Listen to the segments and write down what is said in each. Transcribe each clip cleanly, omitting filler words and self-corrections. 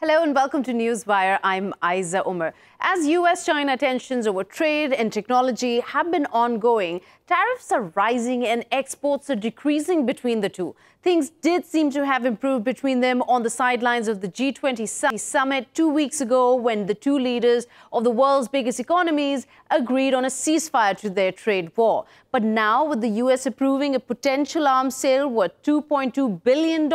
Hello and welcome to Newswire. I'm Ayza Omar. As US-China tensions over trade and technology have been ongoing, tariffs are rising and exports are decreasing between the two. Things did seem to have improved between them on the sidelines of the G20 summit 2 weeks ago when the two leaders of the world's biggest economies agreed on a ceasefire to their trade war. But now, with the US approving a potential arms sale worth $2.2 billion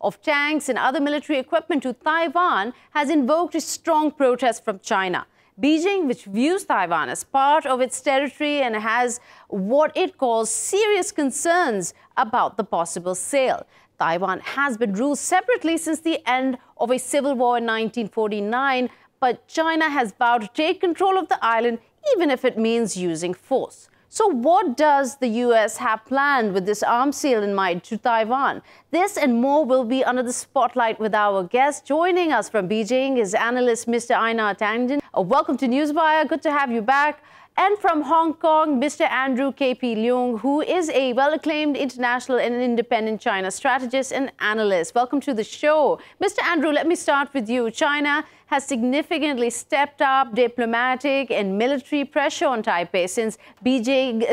of tanks and other military equipment to Taiwan, has invoked a strong protest from China. Beijing, which views Taiwan as part of its territory and has what it calls serious concerns about the possible sale. Taiwan has been ruled separately since the end of a civil war in 1949, but China has vowed to take control of the island, even if it means using force. So what does the US have planned with this arms sale in mind to Taiwan? This and more will be under the spotlight with our guest. Joining us from Beijing is analyst Mr. Einar Tangen. Welcome to Newswire. Good to have you back. And from Hong Kong, Mr. Andrew K.P. Leung, who is a well-acclaimed international and independent China strategist and analyst. Welcome to the show. Mr. Andrew, let me start with you. China has significantly stepped up diplomatic and military pressure on Taipei since Beijing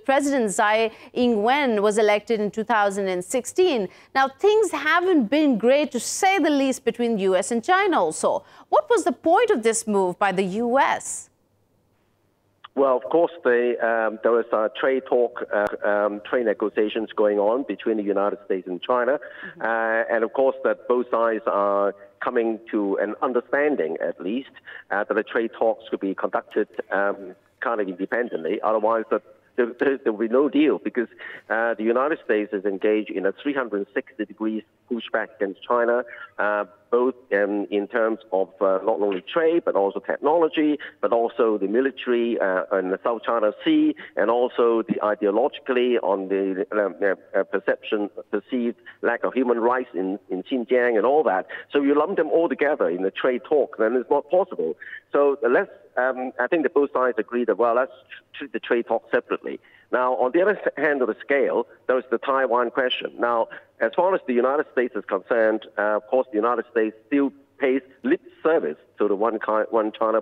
President Tsai Ing-wen was elected in 2016. Now, things haven't been great, to say the least, between the US and China also. What was the point of this move by the US? Well, of course, there was trade trade negotiations going on between the United States and China. And of course, that both sides are coming to an understanding, at least, that the trade talks could be conducted kind of independently. Otherwise, there will be no deal, because the United States is engaged in a 360-degree pushback against China, both in terms of not only trade, but also technology, but also the military in the South China Sea, and also the ideologically on the perceived lack of human rights in Xinjiang and all that. So you lump them all together in the trade talk, then it's not possible. So I think that both sides agree that, well, let's treat the trade talk separately. Now, on the other hand of the scale, there is the Taiwan question. Now, as far as the United States is concerned, of course, the United States still pays lip service to the one China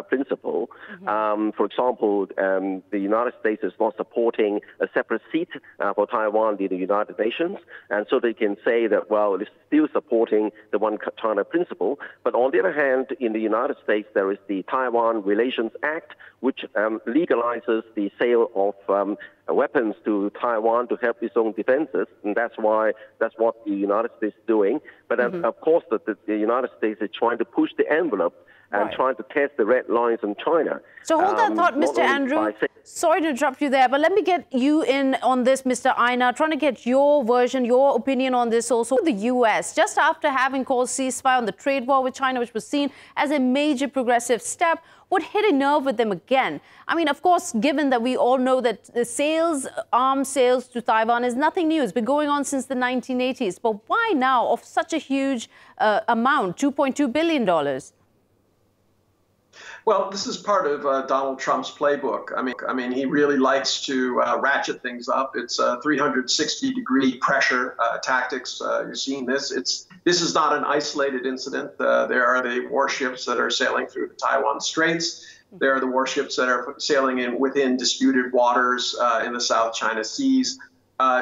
principle. For example, the United States is not supporting a separate seat for Taiwan in the United Nations, and so they can say that, well, it's still supporting the one China principle. But on the other hand, in the United States, there is the Taiwan Relations Act, which legalizes the sale of weapons to Taiwan to help its own defenses, and that's what the United States is doing. But of course, the United States is trying to push the envelope and trying to test the red lines in China. So hold that thought, Mr. Andrew. Sorry to interrupt you there, but let me get you in on this, Mr. Einar, trying to get your version, your opinion on this also. The U.S., just after having called ceasefire on the trade war with China, which was seen as a major progressive step, would hit a nerve with them again. I mean, of course, given that we all know that the arms sales to Taiwan is nothing new. It's been going on since the 1980s. But why now of such a huge amount, $2.2 billion? Well, this is part of Donald Trump's playbook. I mean, he really likes to ratchet things up. It's 360-degree pressure tactics. You've seen this. This is not an isolated incident. There are the warships that are sailing through the Taiwan Straits. There are the warships that are sailing within disputed waters in the South China Seas.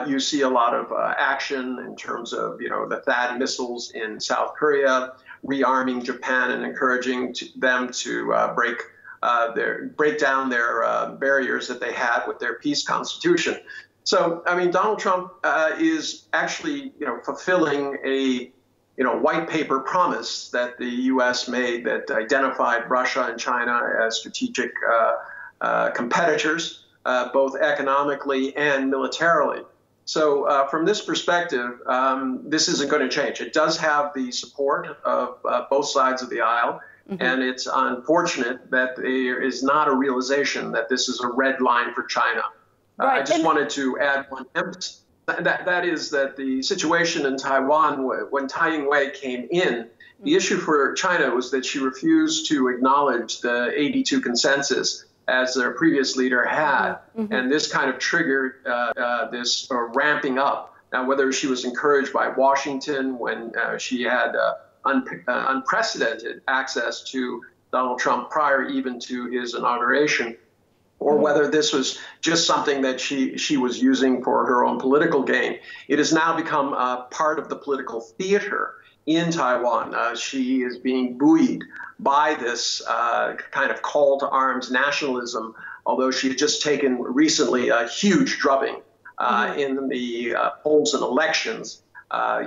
You see a lot of action in terms of, the THAAD missiles in South Korea, rearming Japan and encouraging them to break down their barriers that they had with their peace constitution. So, I mean, Donald Trump is actually, fulfilling a, white paper promise that the U.S. made that identified Russia and China as strategic competitors, both economically and militarily. So from this perspective, this isn't going to change. It does have the support of both sides of the aisle, and it's unfortunate that there is not a realization that this is a red line for China. I just wanted to add one emphasis. That is that the situation in Taiwan, when Tsai Ing-wen came in, the issue for China was that she refused to acknowledge the 82 consensus as their previous leader had. And this kind of triggered this ramping up Now, whether she was encouraged by Washington when she had unprecedented access to Donald Trump prior even to his inauguration, or whether this was just something that she was using for her own political gain. It has now become part of the political theater in Taiwan. She is being buoyed by this kind of call to arms nationalism, although she had just taken recently a huge drubbing in the polls and elections,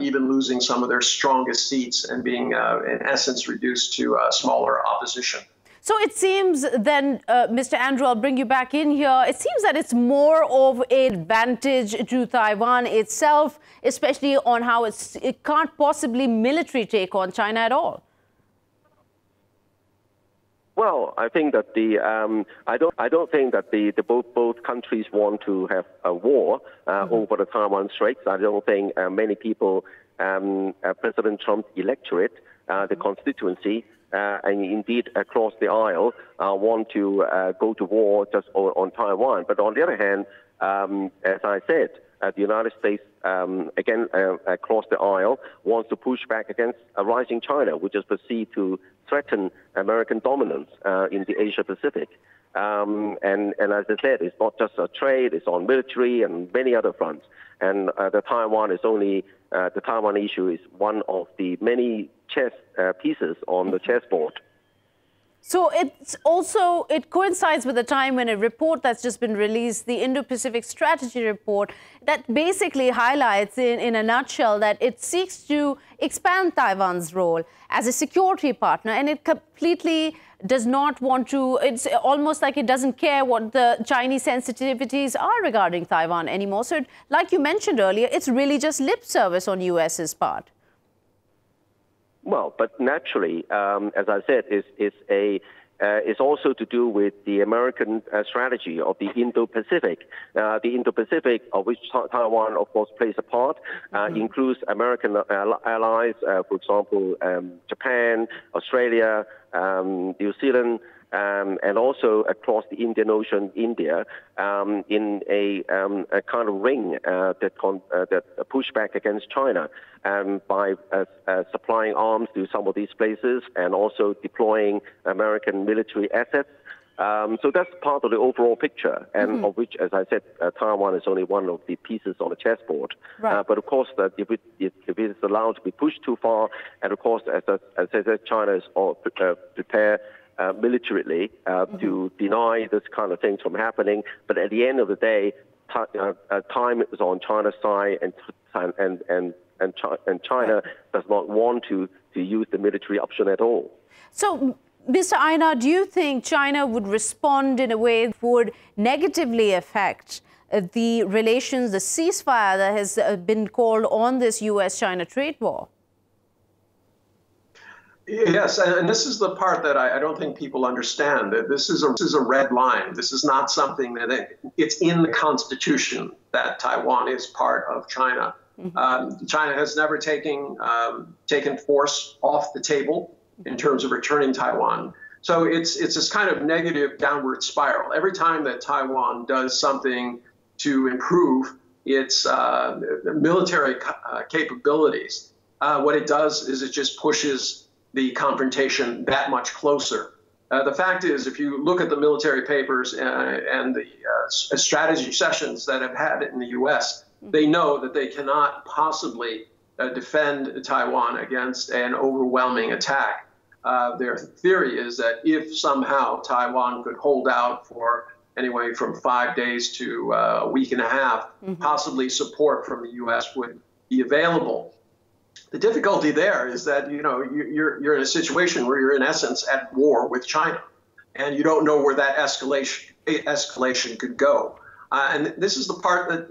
even losing some of their strongest seats and being, in essence, reduced to smaller opposition. So it seems then, Mr. Andrew, I'll bring you back in here. It seems that it's more of an advantage to Taiwan itself, especially on how it can't possibly military take on China at all. Well, I think that I don't think that both countries want to have a war over the Taiwan Straits. I don't think many people, President Trump's electorate, the constituency, and indeed across the aisle, want to go to war just on Taiwan. But on the other hand, as I said, the United States, again, across the aisle, wants to push back against a rising China, which is perceived to threaten American dominance in the Asia-Pacific. And as I said, it's not just a trade, it's on military and many other fronts. And the Taiwan issue is one of the many chess pieces on the chessboard. So it coincides with the time when a report that's just been released, the Indo-Pacific Strategy Report, that basically highlights in a nutshell that it seeks to expand Taiwan's role as a security partner, and it completely does not want to, it's almost like it doesn't care what the Chinese sensitivities are regarding Taiwan anymore. So like you mentioned earlier, it's really just lip service on US's part. Well, but naturally, as I said, it's also to do with the American strategy of the Indo-Pacific. The Indo-Pacific, of which Taiwan, of course, plays a part, includes American allies, for example, Japan, Australia, New Zealand, and also across the Indian Ocean, India, in a kind of ring that push back against China by supplying arms to some of these places and also deploying American military assets. So that's part of the overall picture, and of which, as I said, Taiwan is only one of the pieces on the chessboard. Right. But of course, if it is allowed to be pushed too far, and of course, as I said, China is prepared militarily to deny this kind of things from happening. But at the end of the day, time is on China's side, and China does not want to use the military option at all. So, Mr. Einar, do you think China would respond in a way that would negatively affect the relations, the ceasefire that has been called on this U.S.-China trade war? Yes, and this is the part that I don't think people understand. That this is a red line. This is not something that it's in the Constitution that Taiwan is part of China. China has never taken force off the table in terms of returning Taiwan. So it's this kind of negative downward spiral. Every time that Taiwan does something to improve its military capabilities, what it does is it just pushes the confrontation that much closer. The fact is, if you look at the military papers and the strategy sessions that have had in the U.S., they know that they cannot possibly defend Taiwan against an overwhelming attack. Their theory is that if somehow Taiwan could hold out for anyway from 5 days to a week and a half, possibly support from the U.S. would be available. The difficulty there is that, you're in a situation where you're in essence at war with China, and you don't know where that escalation could go. And this is the part that,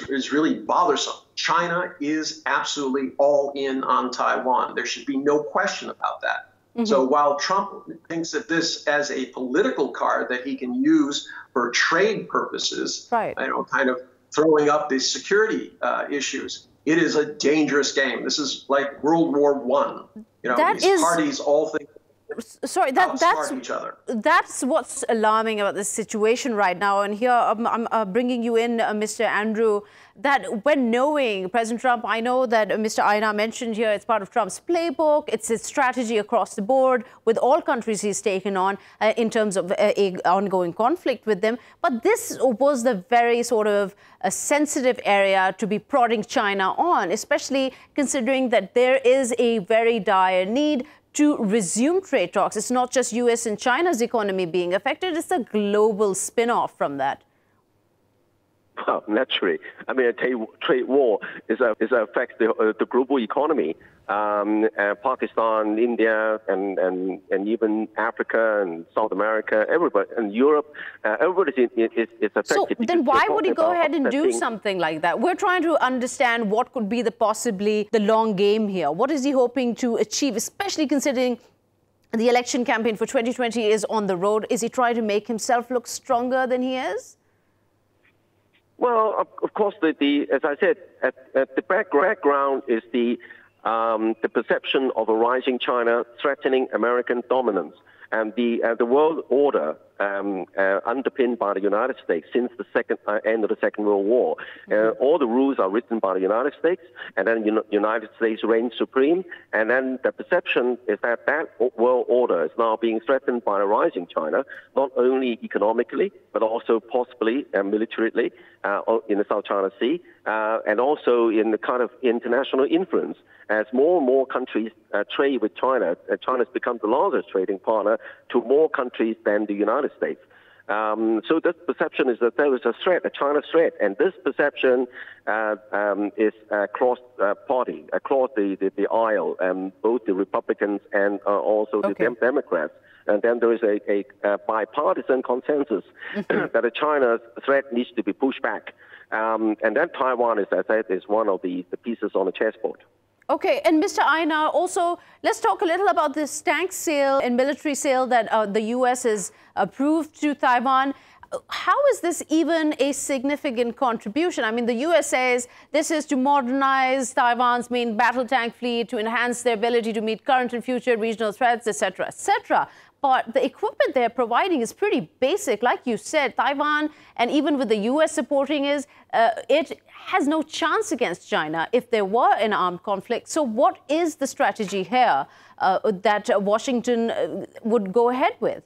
is really bothersome. China is absolutely all in on Taiwan. There should be no question about that. So while Trump thinks of this as a political card that he can use for trade purposes, right, kind of throwing up these security issues, it is a dangerous game. This is like World War I. These parties all think Sorry, that's what's alarming about this situation right now. And here I'm bringing you in, Mr. Andrew, that when knowing President Trump, I know that Mr. Einar mentioned here it's part of Trump's playbook. It's his strategy across the board with all countries he's taken on in terms of a ongoing conflict with them. But this was the very sort of a sensitive area to be prodding China on, especially considering that there is a very dire need to resume trade talks. It's not just U.S. and China's economy being affected, it's a global spin-off from that. Well, naturally. I mean, a trade war affects the global economy. Pakistan, India, and even Africa and South America, everybody, and Europe, everybody is affected. So then why would he go ahead and do something like that? We're trying to understand what could be possibly the long game here. What is he hoping to achieve, especially considering the election campaign for 2020 is on the road? Is he trying to make himself look stronger than he is? Well, of course, as I said, the background is the perception of a rising China threatening American dominance, and the world order underpinned by the United States since the end of the Second World War. All the rules are written by the United States, and then United States reigns supreme. And then the perception is that world order is now being threatened by a rising China, not only economically, but also possibly militarily in the South China Sea, and also in the kind of international influence. As more and more countries trade with China, China's become the largest trading partner to more countries than the United States. So this perception is that there is a threat, a China threat, and this perception is across party, across the aisle, both the Republicans and also the Democrats. And then there is a bipartisan consensus that a China threat needs to be pushed back. And then Taiwan, as I said, is one of the pieces on the chessboard. Okay, and Mr. Einar, also, let's talk a little about this tank sale and military sale that the U.S. has approved to Taiwan. How is this even a significant contribution? I mean, the U.S. says this is to modernize Taiwan's main battle tank fleet, to enhance their ability to meet current and future regional threats, etc., etc. But the equipment they're providing is pretty basic. Like you said, Taiwan, and even with the U.S. supporting it has no chance against China if there were an armed conflict. So what is the strategy here that Washington would go ahead with?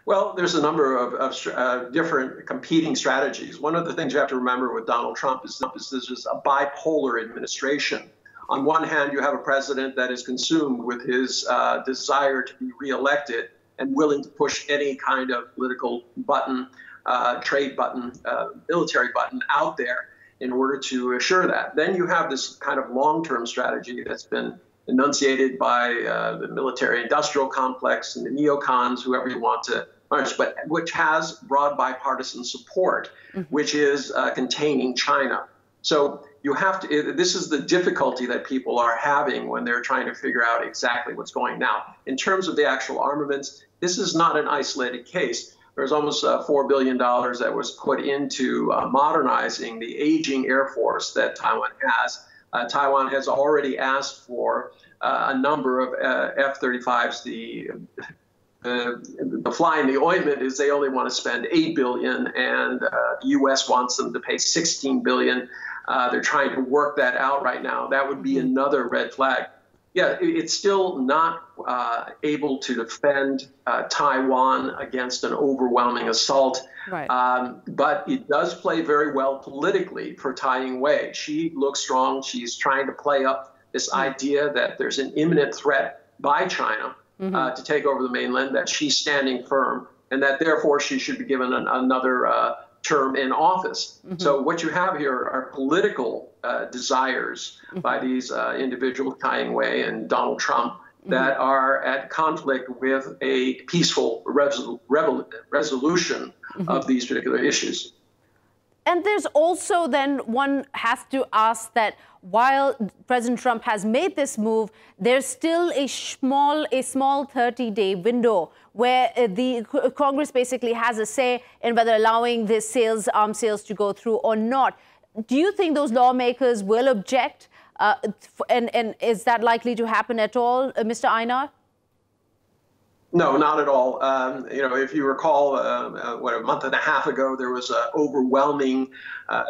Well, there's a number of different competing strategies. One of the things you have to remember with Donald Trump is this is a bipolar administration. On one hand, you have a president that is consumed with his desire to be reelected and willing to push any kind of political button, trade button, military button out there in order to assure that. Then you have this kind of long-term strategy that's been enunciated by the military-industrial complex and the neocons, whoever you want to punch, but which has broad bipartisan support, which is containing China. So you have to, this is the difficulty that people are having when they're trying to figure out exactly what's going now. In terms of the actual armaments, this is not an isolated case. There's almost $4 billion that was put into modernizing the aging Air Force that Taiwan has. Taiwan has already asked for a number of F-35s. The fly in the ointment is they only want to spend $8 billion, and the U.S. wants them to pay $16 billion. They're trying to work that out right now. That would be another red flag. Yeah, it's still not able to defend Taiwan against an overwhelming assault. Right. But it does play very well politically for Tsai Ing-wen. She looks strong. She's trying to play up this idea that there's an imminent threat by China to take over the mainland, that she's standing firm, and that therefore she should be given another term in office. So what you have here are political desires by these individuals, Tsai Ing-wen and Donald Trump, that are at conflict with a peaceful resolution of these particular issues. And there's also then one has to ask that while President Trump has made this move, there's still a small 30-day window where the Congress basically has a say in whether allowing this arms sales to go through or not. Do you think those lawmakers will object? And is that likely to happen at all, Mr. Einar? No, not at all. You know, if you recall, a month and a half ago, there was an overwhelming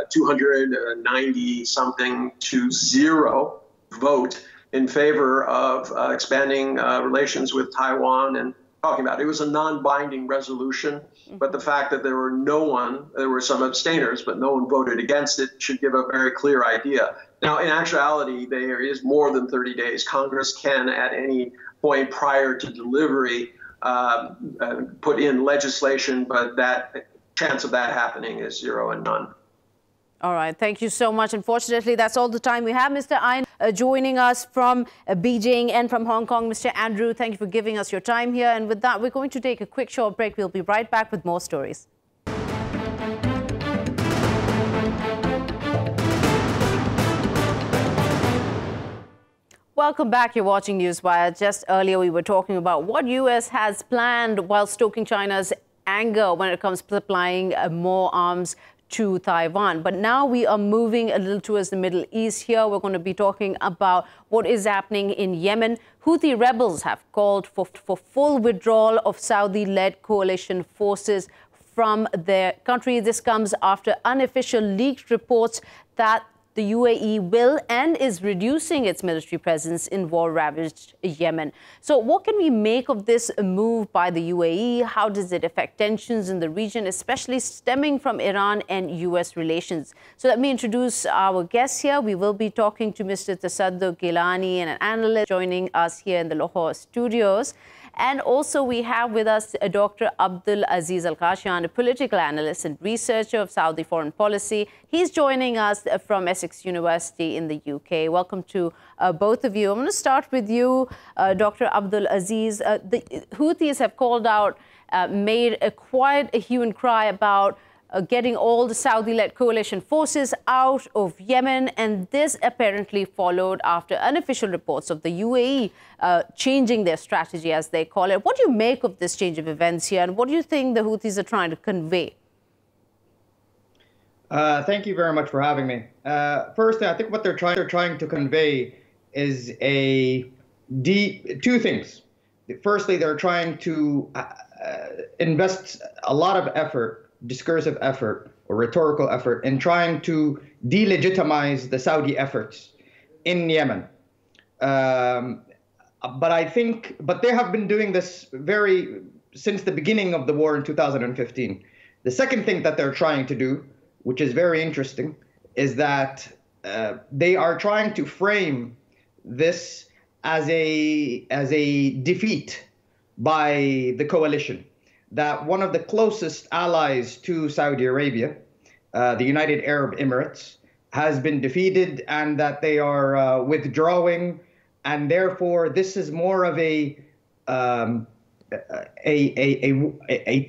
290 something to 0 vote in favor of expanding relations with Taiwan and talking about it. It was a non-binding resolution, but the fact that there were some abstainers, but no one voted against it should give a very clear idea. Now, in actuality, there is more than 30 days. Congress can, at any point prior to delivery, put in legislation, but that chance of that happening is 0 and none. All right. Thank you so much. Unfortunately, that's all the time we have. Mr. Einar joining us from Beijing and from Hong Kong. Mr. Andrew, thank you for giving us your time here. And with that, we're going to take a quick short break. We'll be right back with more stories. Welcome back. You're watching Newswire. Just earlier, we were talking about what U.S. has planned while stoking China's anger when it comes to supplying more arms to Taiwan. But now we are moving a little towards the Middle East here. We're going to be talking about what is happening in Yemen. Houthi rebels have called for full withdrawal of Saudi-led coalition forces from their country. This comes after unofficial leaked reports that the UAE will and is reducing its military presence in war-ravaged Yemen. So what can we make of this move by the UAE? How does it affect tensions in the region, especially stemming from Iran and US relations? So let me introduce our guests here. We will be talking to Mr. Tasadduq Gilani, an analyst joining us here in the Lahore studios. And also we have with us Dr. Abdul Aziz Al-Kashian, a political analyst and researcher of Saudi foreign policy. He's joining us from Essex University in the UK. Welcome to both of you. I'm going to start with you, Dr. Abdul Aziz. The Houthis have called out, made quite a hue and cry about getting all the Saudi-led coalition forces out of Yemen, and this apparently followed after unofficial reports of the UAE changing their strategy, as they call it. What do you make of this change of events here, and what do you think the Houthis are trying to convey? Thank you very much for having me. First, I think what they're trying to convey is two things. Firstly, they're trying to invest a lot of effort, discursive effort or rhetorical effort, in trying to delegitimize the Saudi efforts in Yemen. But they have been doing this since the beginning of the war in 2015. The second thing that they're trying to do, which is very interesting, is that they are trying to frame this as a defeat by the coalition. That one of the closest allies to Saudi Arabia, the United Arab Emirates, has been defeated, and that they are withdrawing, and therefore this is more of a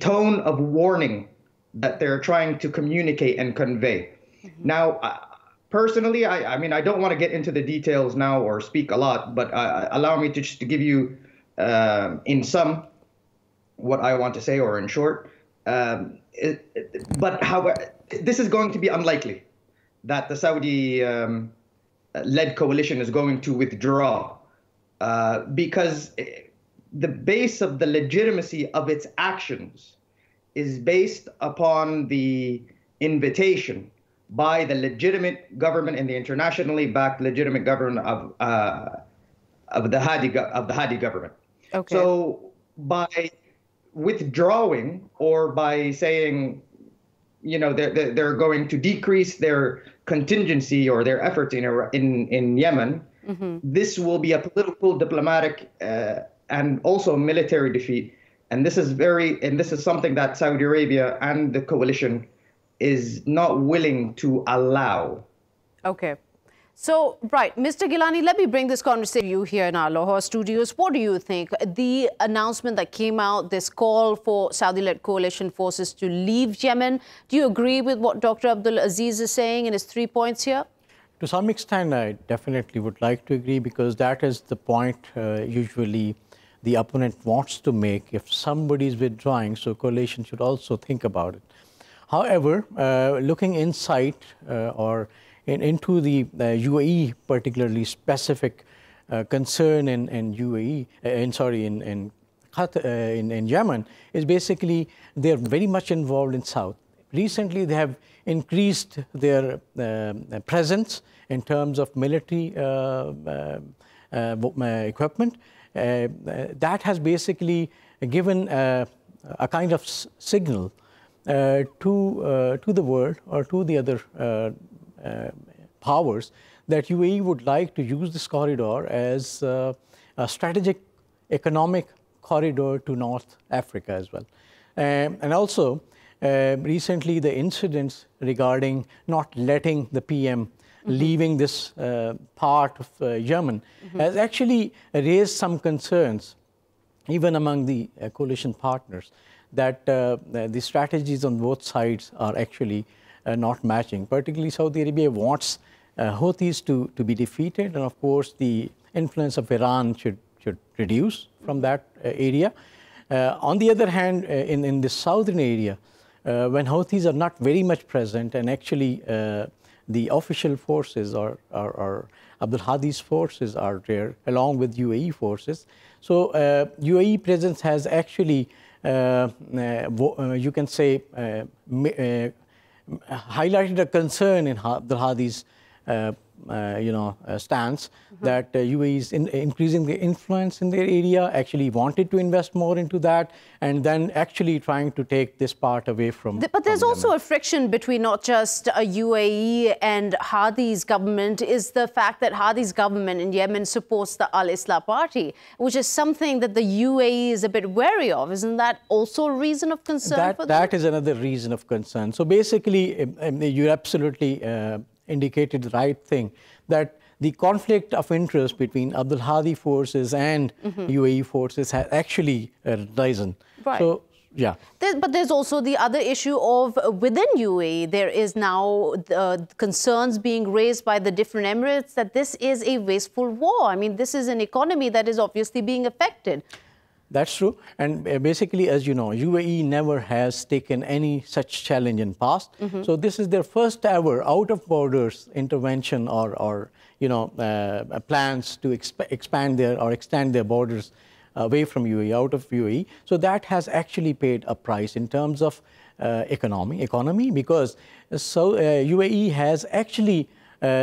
tone of warning that they're trying to communicate and convey. Mm-hmm. Now, personally, I mean, I don't want to get into the details now or speak a lot, but allow me to just to give you, in sum, what I want to say, or in short. But however, this is going to be unlikely that the Saudi-led coalition is going to withdraw, because the base of the legitimacy of its actions is based upon the invitation by the legitimate government and the internationally backed legitimate government of the Hadi government. Okay. So by withdrawing, or by saying, you know, they're going to decrease their contingency or their efforts in Yemen, mm-hmm. This will be a political, diplomatic, and also military defeat. And this is something that Saudi Arabia and the coalition is not willing to allow. Okay. So, right, Mr. Gilani, let me bring this conversation to you here in our Lahore studios. What do you think? The announcement that came out, this call for Saudi-led coalition forces to leave Yemen, do you agree with what Dr. Abdul Aziz is saying in his 3 points here? To some extent, I definitely would like to agree, because that is the point usually the opponent wants to make. If somebody is withdrawing, so coalition should also think about it. However, looking inside into the UAE, particularly specific concern in in Yemen is basically they're very much involved in South. Recently, they have increased their presence in terms of military equipment. That has basically given a kind of signal to the world or to the other powers that UAE would like to use this corridor as a strategic economic corridor to North Africa as well. And also, recently the incidents regarding not letting the PM leaving this part of Yemen has actually raised some concerns even among the coalition partners that the strategies on both sides are actually not matching. Particularly Saudi Arabia wants Houthis to be defeated, and of course the influence of Iran should reduce from that area. On the other hand, in the southern area, when Houthis are not very much present, and actually the official forces or Abdul Hadi's forces are there along with UAE forces. So UAE presence has actually, you can say, highlighted a concern in Abdul Hadi's stance that UAE is increasing the influence in their area, actually wanted to invest more into that, and then actually trying to take this part away from. But there's also a friction between not just UAE and Hadi's government, is the fact that Hadi's government in Yemen supports the Al-Islah party, which is something that the UAE is a bit wary of. Isn't that also a reason of concern for them? That is another reason of concern. So basically, you absolutely indicated the right thing, that the conflict of interest between Abdul Hadi forces and UAE forces has actually risen. Right. So, yeah. But there's also the other issue of within UAE, there is now concerns being raised by the different emirates that this is a wasteful war. I mean, this is an economy that is obviously being affected. That's true. And basically, as you know, UAE never has taken any such challenge in past. So this is their first ever out of borders intervention or plans to expand their or extend their borders away from UAE, out of UAE. So that has actually paid a price in terms of economy, because UAE has actually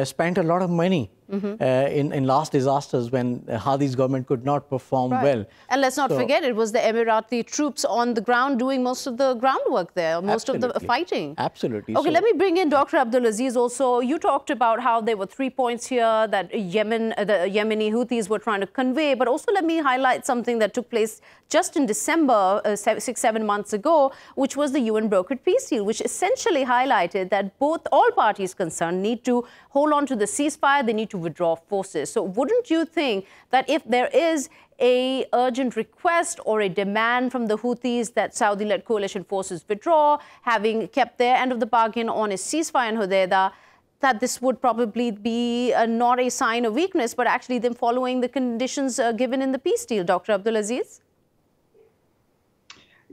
spent a lot of money in last disasters when Hadi's government could not perform well. And let's not forget, it was the Emirati troops on the ground doing most of the groundwork there, most of the fighting. Absolutely. Okay, let me bring in Dr. Abdulaziz also. You talked about how there were 3 points here that the Yemeni Houthis were trying to convey, but also let me highlight something that took place just in December, 6-7 months ago, which was the UN brokered peace deal, which essentially highlighted that all parties concerned need to hold on to the ceasefire, they need to withdraw forces. So wouldn't you think that if there is a urgent request or a demand from the Houthis that Saudi-led coalition forces withdraw, having kept their end of the bargain on a ceasefire in Hodeidah, that this would probably be not a sign of weakness, but actually them following the conditions given in the peace deal? Dr. Abdulaziz?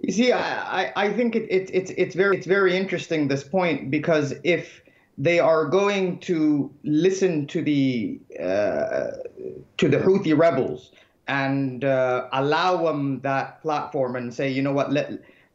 You see, I think it's very interesting, this point, because if they are going to listen to the Houthi rebels and allow them that platform and say, you know what,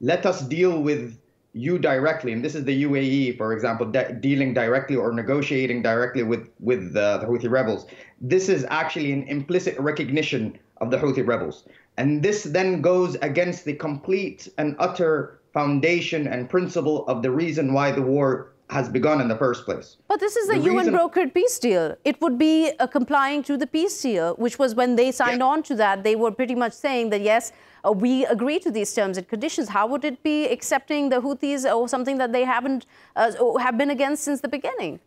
let us deal with you directly. And this is the UAE, for example, dealing directly or negotiating directly with the Houthi rebels. This is actually an implicit recognition of the Houthi rebels. And this then goes against the complete and utter foundation and principle of the reason why the war has begun in the first place. But this is a UN brokered peace deal. It would be complying to the peace deal, which was when they signed on to that, they were pretty much saying that, yes, we agree to these terms and conditions. How would it be accepting the Houthis or something that they have been against since the beginning?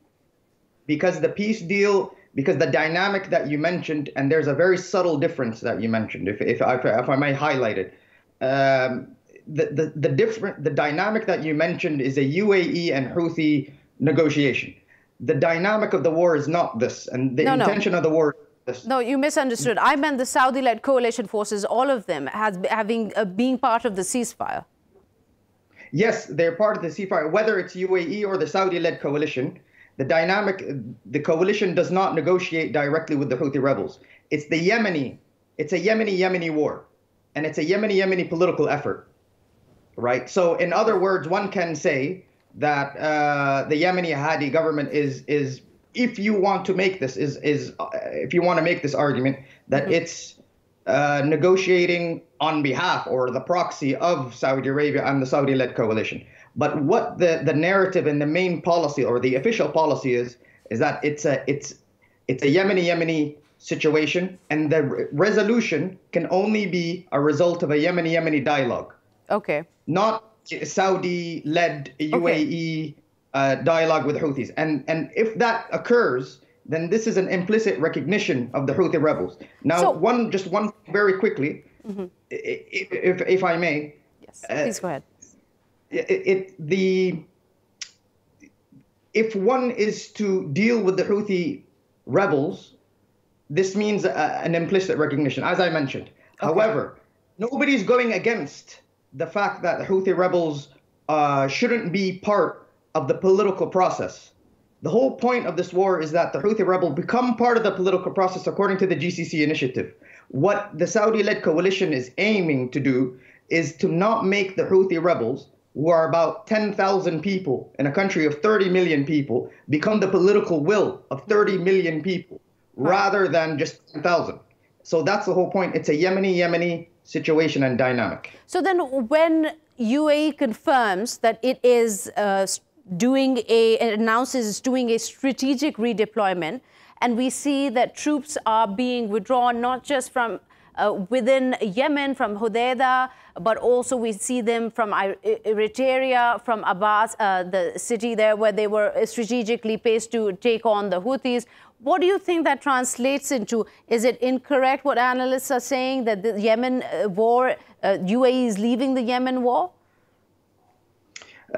Because the peace deal, because the dynamic that you mentioned, and there's a very subtle difference that you mentioned, if I may highlight it. The dynamic that you mentioned is a UAE and Houthi negotiation. The dynamic of the war is not this, and the intention of the war is this. No, you misunderstood. I meant the Saudi-led coalition forces, all of them, being part of the ceasefire. Yes, they're part of the ceasefire, whether it's UAE or the Saudi-led coalition. The coalition does not negotiate directly with the Houthi rebels. It's a Yemeni war. and it's a Yemeni political effort, right? So in other words, one can say that the Yemeni Hadi government is if you want to make this if you want to make this argument that it's negotiating on behalf or the proxy of Saudi Arabia and the Saudi-led coalition. But what the narrative and the main policy or the official policy is that it's a Yemeni situation, and the resolution can only be a result of a Yemeni dialogue. Okay. Not Saudi-led UAE dialogue with Houthis. And if that occurs, then this is an implicit recognition of the Houthi rebels. Now, one very quickly, if I may. Yes, please go ahead. If one is to deal with the Houthi rebels, this means an implicit recognition, as I mentioned. Okay. However, nobody's going against the fact that the Houthi rebels shouldn't be part of the political process. The whole point of this war is that the Houthi rebels become part of the political process according to the GCC initiative. What the Saudi-led coalition is aiming to do is to not make the Houthi rebels, who are about 10,000 people in a country of 30 million people, become the political will of 30 million people, rather than just 10,000. So that's the whole point. It's a Yemeni situation and dynamic. So then when UAE confirms that it is announces it's doing a strategic redeployment, and we see that troops are being withdrawn not just from within Yemen, from Hodeidah, but also we see them from Eritrea, from Abbas, the city there where they were strategically placed to take on the Houthis. What do you think that translates into? Is it incorrect what analysts are saying, that the Yemen war, UAE is leaving the Yemen war?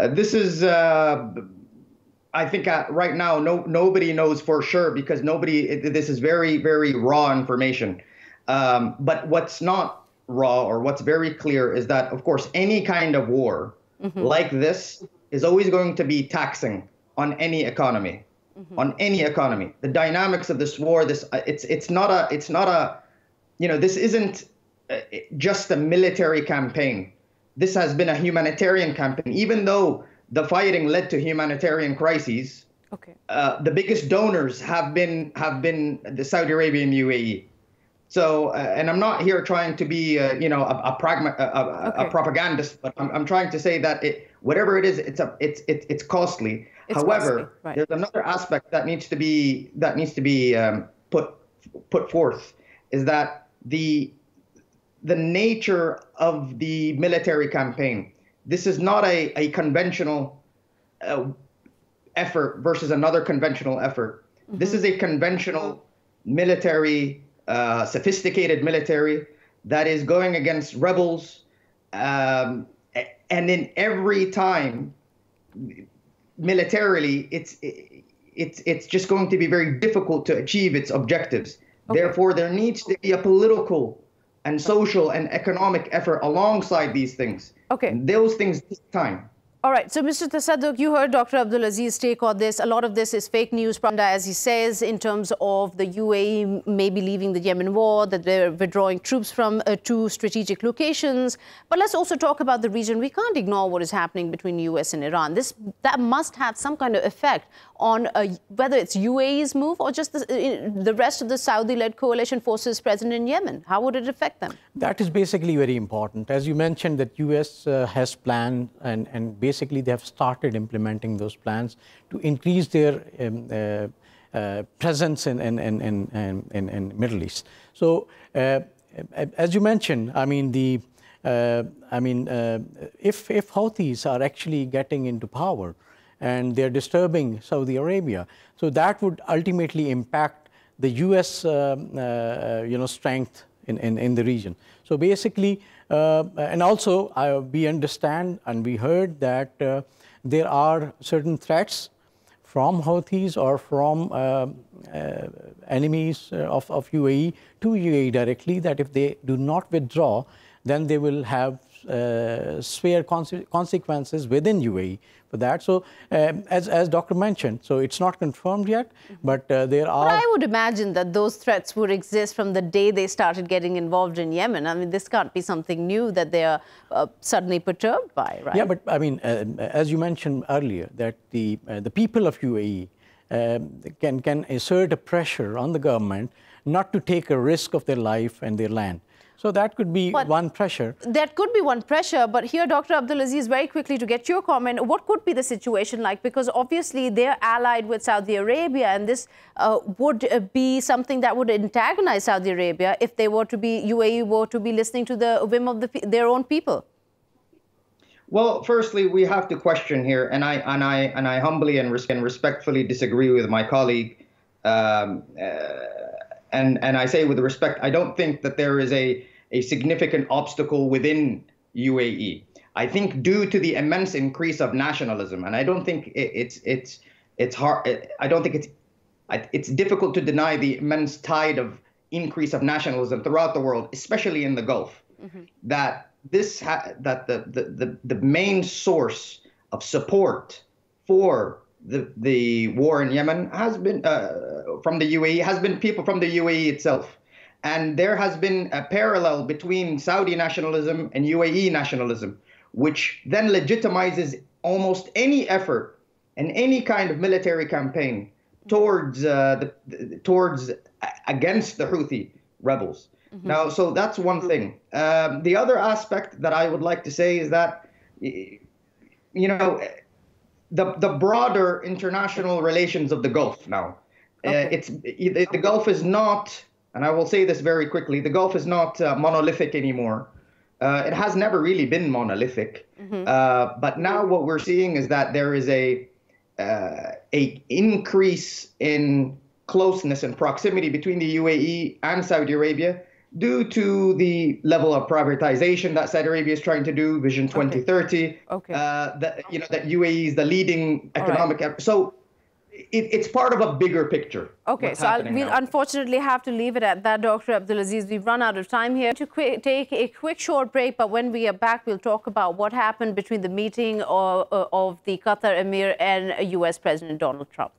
This is, I think right now, nobody knows for sure, because this is very, very raw information. But what's not raw, or what's very clear, is that, of course, any kind of war like this is always going to be taxing on any economy. On any economy. The dynamics of this war, this isn't just a military campaign. This has been a humanitarian campaign. Even though the fighting led to humanitarian crises, the biggest donors have been the Saudi Arabia and UAE. So, and I'm not here trying to be, a propagandist, but I'm trying to say that whatever it is, it's costly. However, there's another aspect that needs to be put forth, is that the nature of the military campaign. This is not a conventional effort versus another conventional effort. This is a conventional military, sophisticated military that is going against rebels, and in every time, militarily, it's just going to be very difficult to achieve its objectives. Therefore, there needs to be a political and social and economic effort alongside these things. Those things take time. All right. So, Mr. Tasadduq, you heard Dr. Abdulaziz take on this. A lot of this is fake news, as he says, in terms of the UAE maybe leaving the Yemen war, that they're withdrawing troops from 2 strategic locations. But let's also talk about the region. We can't ignore what is happening between US and Iran. That must have some kind of effect on whether it's UAE's move or just the rest of the Saudi-led coalition forces present in Yemen. How would it affect them? That is basically very important. As you mentioned, that US has planned and basically they have started implementing those plans to increase their presence in Middle East. So, as you mentioned, I mean if Houthis are actually getting into power and they're disturbing Saudi Arabia, so that would ultimately impact the U.S. Strength in the region. So basically, and also we understand and we heard that there are certain threats from Houthis or from enemies of UAE to UAE directly, that if they do not withdraw, then they will have severe consequences within UAE for that. So as Dr. mentioned, so it's not confirmed yet, but there are... But I would imagine that those threats would exist from the day they started getting involved in Yemen. I mean, this can't be something new that they are suddenly perturbed by, right? Yeah, but I mean, as you mentioned earlier, that the people of UAE can assert a pressure on the government not to take a risk of their life and their land. So that could be one pressure. That could be one pressure, but here, Dr. Abdulaziz, very quickly to get your comment, what could be the situation like? Because obviously they're allied with Saudi Arabia, and this would be something that would antagonize Saudi Arabia if they were to be, UAE were to be listening to the whim of their own people. Well, firstly, we have to question here, and I humbly and respectfully disagree with my colleague. And I say with respect, I don't think that there is a significant obstacle within UAE. I think due to the immense increase of nationalism, and I don't think it's hard. I don't think it's difficult to deny the immense tide of increase of nationalism throughout the world, especially in the Gulf. That the main source of support for the war in Yemen has been from the UAE, has been people from the UAE itself. And there has been a parallel between Saudi nationalism and UAE nationalism, which then legitimizes almost any effort and any kind of military campaign towards against the Houthi rebels. Now, so that's one thing. The other aspect that I would like to say is that, you know, the broader international relations of the Gulf now. The Gulf is not, and I will say this very quickly, the Gulf is not monolithic anymore. It has never really been monolithic. But now what we're seeing is that there is a increase in closeness and proximity between the UAE and Saudi Arabia due to the level of privatization that Saudi Arabia is trying to do, Vision 2030. That UAE is the leading economic. So it's part of a bigger picture. Okay, so we'll unfortunately have to leave it at that, Dr. Abdulaziz. We've run out of time here to take a quick short break, but when we are back, we'll talk about what happened between the meeting of the Qatar Emir and US President Donald Trump.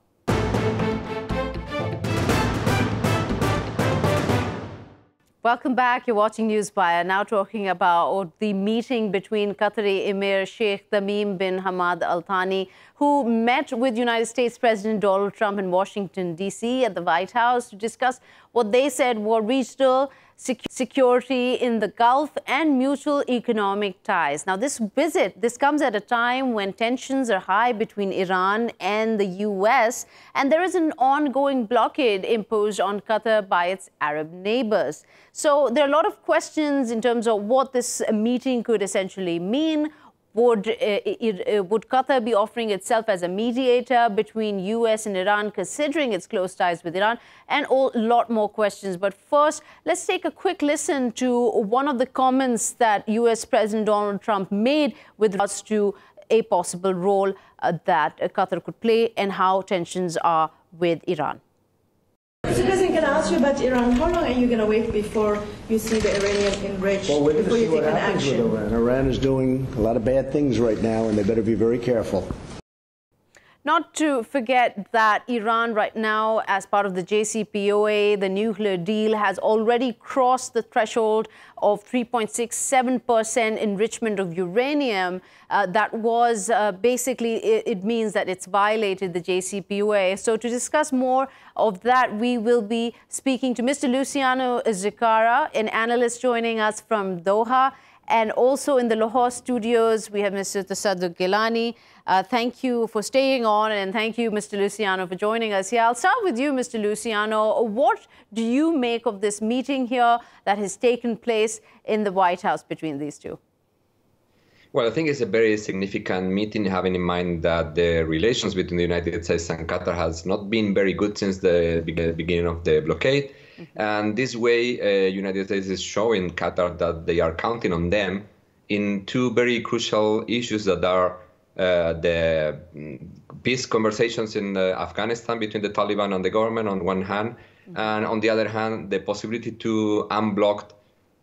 Welcome back. You're watching Newswire. Now talking about the meeting between Qatari Emir Sheikh Tamim bin Hamad Al Thani, who met with United States President Donald Trump in Washington, D.C. at the White House to discuss what they said were regional security in the Gulf and mutual economic ties. Now, this comes at a time when tensions are high between Iran and the U.S., and there is an ongoing blockade imposed on Qatar by its Arab neighbors. So there are a lot of questions in terms of what this meeting could essentially mean. Would Qatar be offering itself as a mediator between U.S. and Iran, considering its close ties with Iran? And a lot more questions. But first, let's take a quick listen to one of the comments that U.S. President Donald Trump made with regards to a possible role that Qatar could play and how tensions are with Iran. Mr. President, can I ask you about Iran? How long are you going to wait before you see the Iranian enraged? Well, we're going to see what happens with Iran. Iran is doing a lot of bad things right now, and they better be very careful. Not to forget that Iran right now, as part of the JCPOA, the nuclear deal, has already crossed the threshold of 3.67% enrichment of uranium. That was basically, it means that it's violated the JCPOA. So to discuss more of that, we will be speaking to Mr. Luciano Zikara, an analyst joining us from Doha. And also in the Lahore studios, we have Mr. Tasadduq Gilani. Thank you for staying on, and thank you, Mr. Luciano, for joining us here. I'll start with you, Mr. Luciano. What do you make of this meeting here that has taken place in the White House between these two? Well, I think it's a very significant meeting, having in mind that the relations between the United States and Qatar has not been very good since the beginning of the blockade. And this way, United States is showing Qatar that they are counting on them in two very crucial issues that are the peace conversations in Afghanistan between the Taliban and the government on one hand, and on the other hand, the possibility to unblock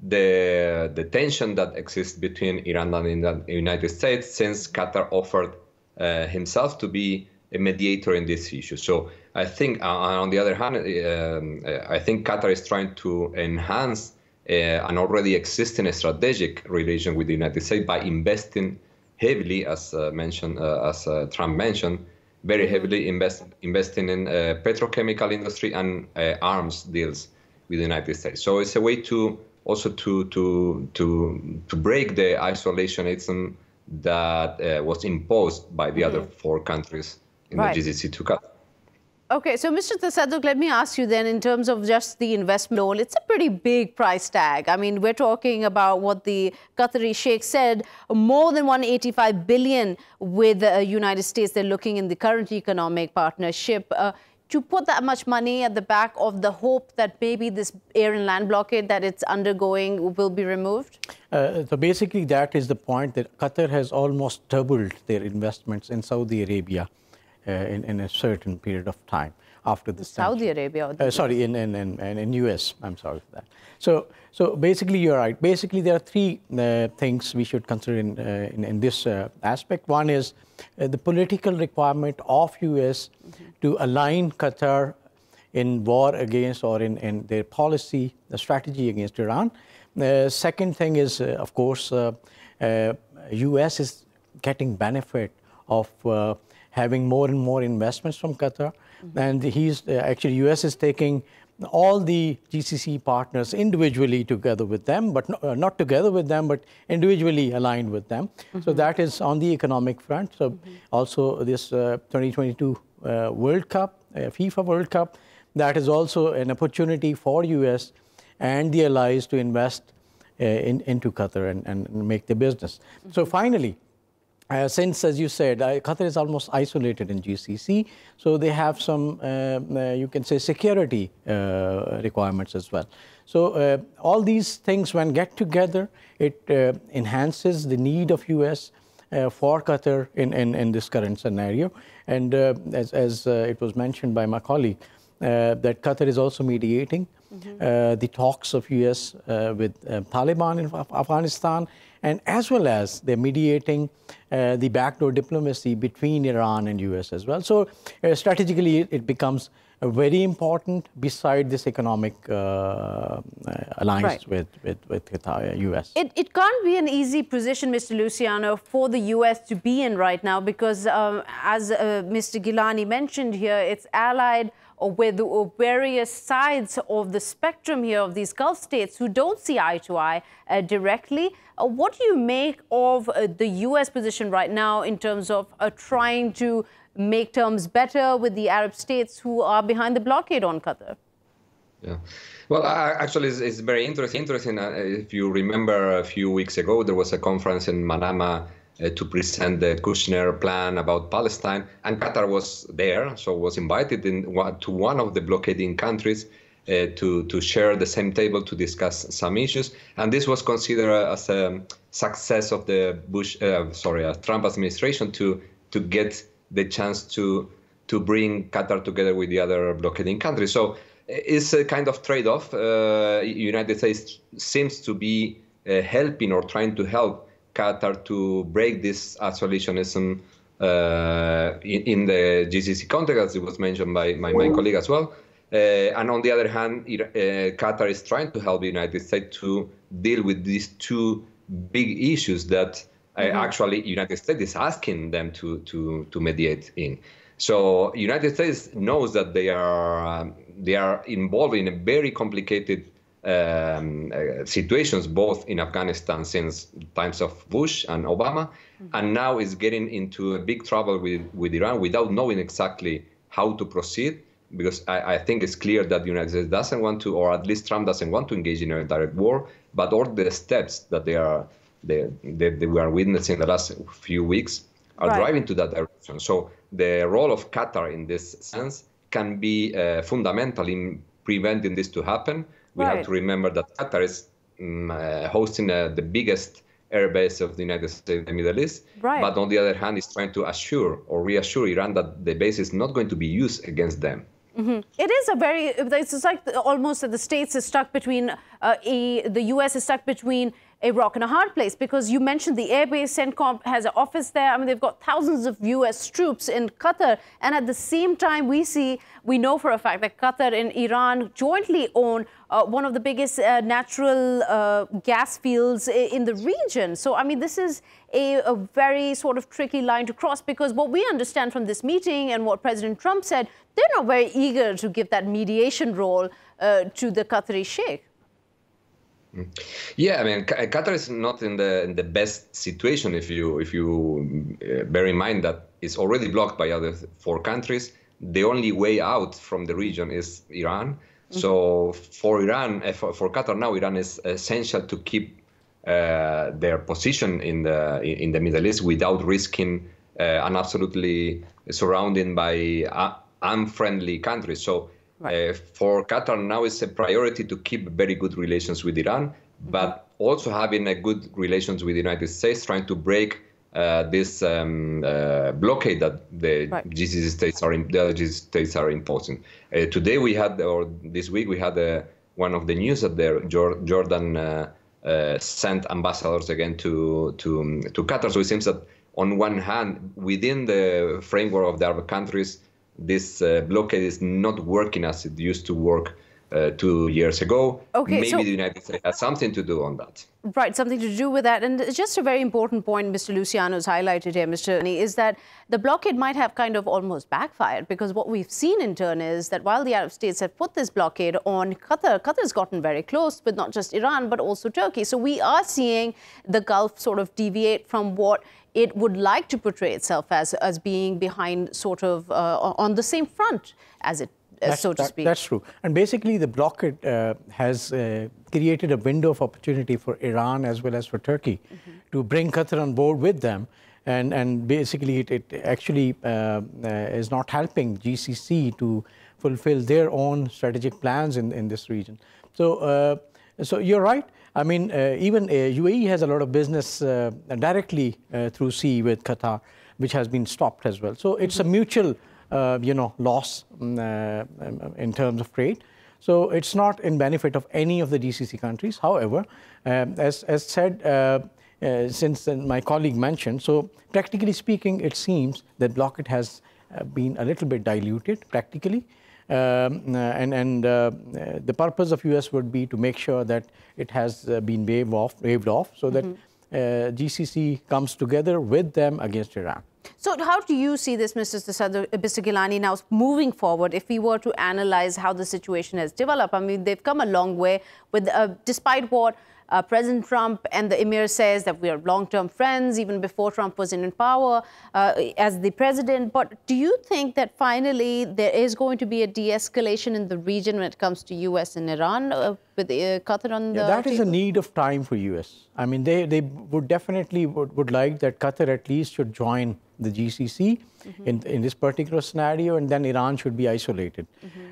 the tension that exists between Iran and the United States, since Qatar offered himself to be a mediator in this issue. So I think, on the other hand, I think Qatar is trying to enhance an already existing strategic relation with the United States by investing heavily, as Trump mentioned, very heavily investing in petrochemical industry and arms deals with the United States. So it's a way to also to break the isolationism that was imposed by the other four countries in the GCC to Qatar. Okay, so Mr. Tasadduq, let me ask you then, in terms of just the investment role, it's a pretty big price tag. I mean, we're talking about what the Qatari Sheikh said, more than 185 billion with the United States. They're looking in the current economic partnership. To put that much money at the back of the hope that maybe this air and land blockade that it's undergoing will be removed? So basically, that is the point, that Qatar has almost doubled their investments in Saudi Arabia in a certain period of time after the Saudi Arabia? Sorry, in US. I'm sorry for that. So basically, you're right. Basically, there are three things we should consider in this aspect. One is the political requirement of US to align Qatar in war against, or in their policy, the strategy against Iran. The second thing is, of course, US is getting benefit of having more and more investments from Qatar. And actually, US is taking all the GCC partners individually together with them, but not together with them, but individually aligned with them. So that is on the economic front. So also this 2022 World Cup, FIFA World Cup, that is also an opportunity for US and the allies to invest into Qatar and make the business. So finally, since, as you said, Qatar is almost isolated in GCC, so they have some, you can say, security requirements as well. So all these things, when get together, it enhances the need of US for Qatar in this current scenario. And as it was mentioned by my colleague, that Qatar is also mediating the talks of US with Taliban in Afghanistan, and as well as they're mediating the backdoor diplomacy between Iran and US as well. So strategically, it becomes very important beside this economic alliance with US. It can't be an easy position, Mr. Luciano, for the US to be in right now, because as Mr. Gilani mentioned here, it's allied with various sides of the spectrum here of these Gulf states who don't see eye to eye directly. What do you make of the US position right now in terms of trying to make terms better with the Arab states who are behind the blockade on Qatar? Yeah, well, actually, it's very interesting. If you remember, a few weeks ago, there was a conference in Manama to present the Kushner plan about Palestine, and Qatar was there, so was invited to one of the blockading countries to share the same table to discuss some issues, and this was considered as a success of the Trump administration to get the chance to bring Qatar together with the other blockading countries. So it's a kind of trade-off. United States seems to be helping or trying to help Qatar to break this isolationism in the GCC context, as it was mentioned by my colleague as well. And on the other hand, Qatar is trying to help the United States to deal with these two big issues that actually United States is asking them to mediate in. So United States knows that they are involved in a very complicated situations, both in Afghanistan since times of Bush and Obama, and now is getting into a big trouble with Iran without knowing exactly how to proceed, because I think it's clear that the United States doesn't want to, or at least Trump doesn't want to engage in a direct war, but all the steps that we are witnessing the last few weeks are driving to that direction. So the role of Qatar in this sense can be fundamental in preventing this to happen. We have to remember that Qatar is hosting the biggest airbase of the United States in the Middle East. But on the other hand, is trying to assure or reassure Iran that the base is not going to be used against them. It is a very, it's like almost that the States is stuck between, the US is stuck between a rock and a hard place, because you mentioned the airbase. CENTCOM has an office there. I mean, they've got thousands of US troops in Qatar. And at the same time, we know for a fact that Qatar and Iran jointly own one of the biggest natural gas fields in the region. So, I mean, this is a very sort of tricky line to cross, because what we understand from this meeting and what President Trump said, they're not very eager to give that mediation role to the Qatari sheikh. Yeah, I mean, Qatar is not in the best situation if you bear in mind that it's already blocked by other 4 countries. The only way out from the region is Iran. So for Iran, for Qatar now, Iran is essential to keep their position in the Middle East without risking an absolutely surrounded by unfriendly countries. So. Right. For Qatar now, it's a priority to keep very good relations with Iran, but also having a good relations with the United States, trying to break this blockade that the GCC states are imposing. Today we had, or this week we had one of the news that Jordan sent ambassadors again to Qatar. So it seems that on one hand, within the framework of the Arab countries, this blockade is not working as it used to work 2 years ago. Okay, maybe the United States has something to do on that. Right, something to do with that. And just a very important point Mr. Luciano has highlighted here, Mr. Ani, is that the blockade might have kind of almost backfired, because what we've seen in turn is that while the Arab states have put this blockade on Qatar, Qatar's gotten very close with not just Iran, but also Turkey. So we are seeing the Gulf sort of deviate from what it would like to portray itself as being behind sort of on the same front as it, so to speak. That's true. And basically the blockade has created a window of opportunity for Iran as well as for Turkey to bring Qatar on board with them. And basically it actually is not helping GCC to fulfill their own strategic plans in this region. So, so you're right. I mean, even UAE has a lot of business directly through sea with Qatar, which has been stopped as well. So it's a mutual, loss in terms of trade. So it's not in benefit of any of the GCC countries. However, as said, since my colleague mentioned, so practically speaking, it seems that blockade has been a little bit diluted practically. The purpose of US would be to make sure that it has been waved off so that GCC comes together with them against Iran. So how do you see this, Mr. Gilani, now moving forward, if we were to analyze how the situation has developed? I mean, they've come a long way with, despite what President Trump and the Emir says that we are long-term friends, even before Trump was in power as the president. But do you think that finally there is going to be a de-escalation in the region when it comes to US and Iran with Qatar on the that table? Is a need of time for US. I mean, they would definitely would like that Qatar at least should join the GCC in this particular scenario, and then Iran should be isolated.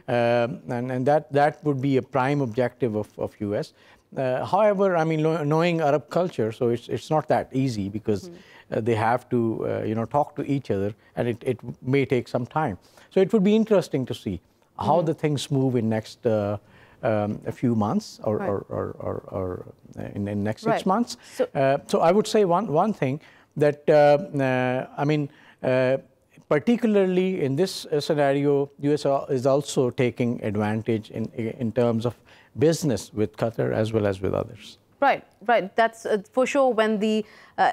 And that would be a prime objective of US. However, I mean, knowing Arab culture, so it's not that easy, because they have to, talk to each other, and it may take some time. So it would be interesting to see how the things move in next a few months or in the next 6 months. So I would say one thing that, I mean, particularly in this scenario, US is also taking advantage in terms of business with Qatar as well as with others. Right. That's for sure when the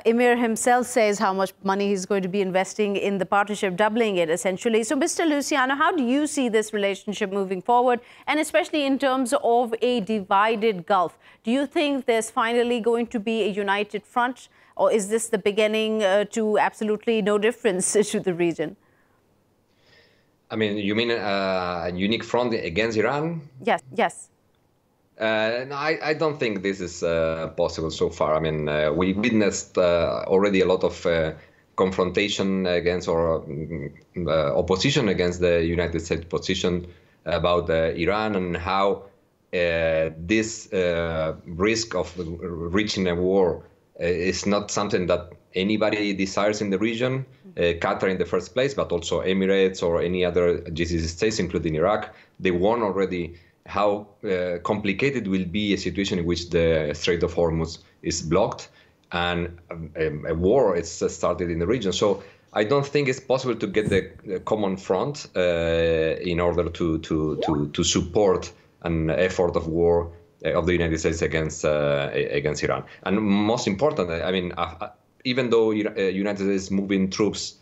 Emir himself says how much money he's going to be investing in the partnership, doubling it essentially. So, Mr. Luciano, how do you see this relationship moving forward, and especially in terms of a divided Gulf? Do you think there's finally going to be a united front, or is this the beginning to absolutely no difference to the region? I mean, you mean a unique front against Iran? Yes. No, I don't think this is possible so far. I mean, we witnessed already a lot of confrontation against or opposition against the United States position about Iran, and how this risk of reaching a war It's not something that anybody desires in the region. Qatar in the first place, but also Emirates or any other GCC states, including Iraq, they warn already how complicated will be a situation in which the Strait of Hormuz is blocked and a war is started in the region. So I don't think it's possible to get the common front in order to support an effort of war of the United States against Iran. And most important, I mean, even though United States is moving troops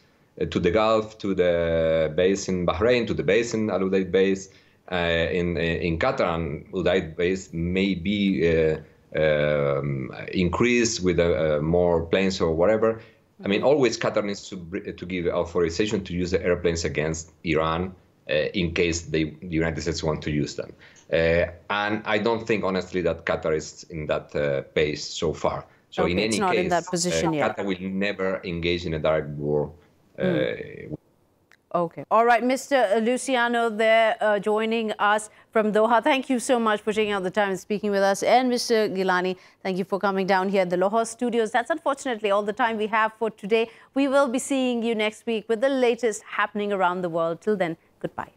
to the Gulf, to the base in Bahrain, to the base in Al Udeid base in Qatar, and Udeid base may be increased with more planes or whatever. I mean, always Qatar needs to give authorization to use the airplanes against Iran in case the United States want to use them. And I don't think, honestly, that Qatar is in that pace so far. So okay, in any not case, in that position yet. Qatar will never engage in a direct war. Okay. All right, Mr. Luciano there joining us from Doha. Thank you so much for taking out the time and speaking with us. And Mr. Gilani, thank you for coming down here at the Lahore studios. That's unfortunately all the time we have for today. We will be seeing you next week with the latest happening around the world. Till then, goodbye.